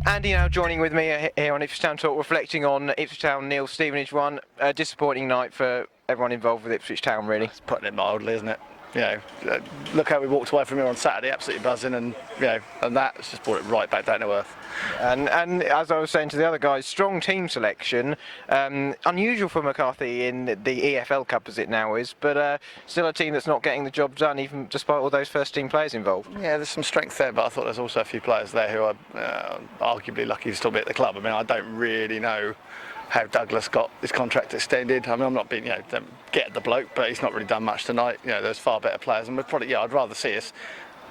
Andy now joining with me here on Ipswich Town Talk, reflecting on Ipswich Town 0, Stevenage 1. A disappointing night for everyone involved with Ipswich Town, really. It's putting it mildly, isn't it? You know, look how we walked away from here on Saturday, absolutely buzzing, and that's just brought it right back down to earth. And as I was saying to the other guys, strong team selection, unusual for McCarthy in the EFL Cup as it now is, but still a team that's not getting the job done, even despite all those first team players involved. Yeah, there's some strength there, but I thought there's also a few players there who are arguably lucky to still be at the club. I mean, I don't really know how Douglas got his contract extended. I mean, I'm not being, don't get the bloke, but he's not really done much tonight. There's far better players, and we'd probably, I'd rather see us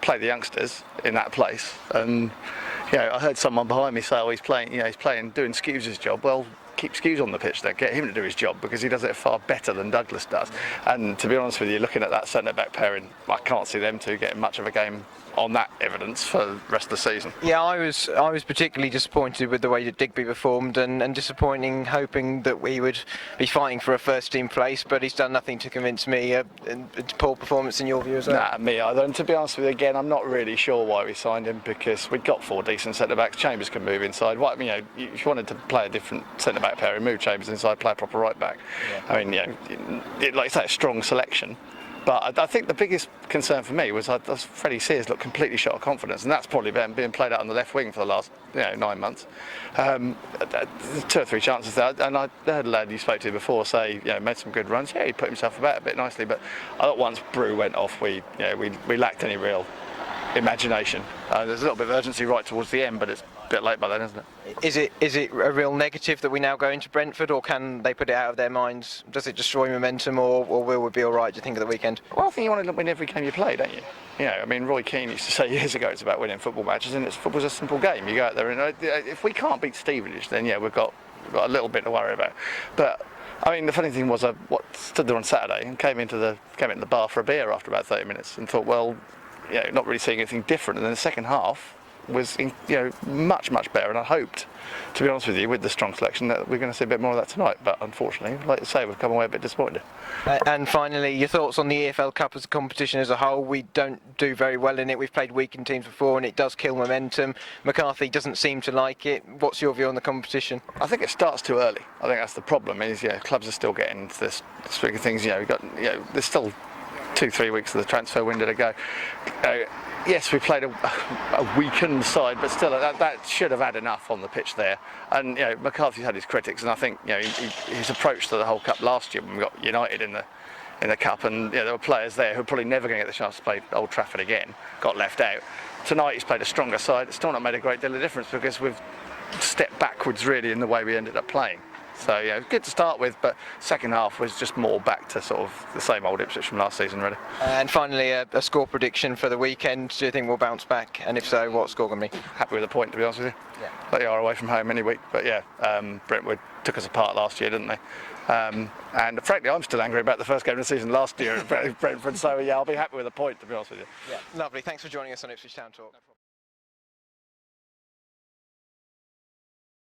play the youngsters in that place. And I heard someone behind me say, "Oh, he's playing, doing Skewes' job." Well, keep Skewes on the pitch then, get him to do his job, because he does it far better than Douglas does. And to be honest with you, looking at that centre-back pairing, I can't see them two getting much of a game on that evidence for the rest of the season. Yeah, I was particularly disappointed with the way that Digby performed, and disappointing, hoping that we would be fighting for a first team place, but he's done nothing to convince me. Poor performance in your view as well? Nah, me either. And to be honest with you, again, I'm not really sure why we signed him, because we've got 4 decent centre-backs. Chambers can move inside. If you wanted to play a different centre-back pairing, move Chambers inside, play a proper right-back. Yeah. I mean, like I say, a strong selection. But I think the biggest concern for me was Freddie Sears looked completely shot of confidence, and that's probably being played out on the left wing for the last 9 months. 2 or 3 chances there, and I heard a lad you spoke to before say, made some good runs. Yeah, he put himself about a bit nicely, but I thought once Brew went off, we lacked any real imagination. There's a little bit of urgency right towards the end, but it's a bit late by then, isn't it? Is it a real negative that we now go into Brentford, or can they put it out of their minds? Does it destroy momentum, or will we be all right, do you think, at the weekend? Well, I think you want to win every game you play, don't you? I mean, Roy Keane used to say years ago it's about winning football matches, and football's a simple game. You go out there, and if we can't beat Stevenage, then we've got a little bit to worry about. But I mean, the funny thing was, I stood there on Saturday and came into the bar for a beer after about 30 minutes, and thought, well, not really seeing anything different. And then the second half was much better, and I hoped, to be honest with you, with the strong selection, that we're going to see a bit more of that tonight. But unfortunately, like you say, we've come away a bit disappointed. And finally, your thoughts on the EFL Cup as a competition as a whole? We don't do very well in it. We've played weakened teams before, and it does kill momentum. McCarthy doesn't seem to like it. What's your view on the competition? I think it starts too early. I think that's the problem. Is clubs are still getting into this swing of things. There's still 2-3 weeks of the transfer window to go. Yes, we played a weakened side, but still, that should have had enough on the pitch there. And McCarthy's had his critics, and I think his approach to the whole cup last year when we got United in the cup, and there were players there who are probably never going to get the chance to play Old Trafford again, got left out. Tonight he's played a stronger side. It's still not made a great deal of difference, because we've stepped backwards really in the way we ended up playing. So good to start with, but second half was just more back to sort of the same old Ipswich from last season, really. And finally, a score prediction for the weekend. Do you think we'll bounce back? And if so, what score going to be? Happy with the point, to be honest with you. Yeah. They are away from home any week, but Brentwood took us apart last year, didn't they? And frankly, I'm still angry about the first game of the season last year at Brentford. So I'll be happy with a point, to be honest with you. Yeah, lovely. Thanks for joining us on Ipswich Town Talk. No problem.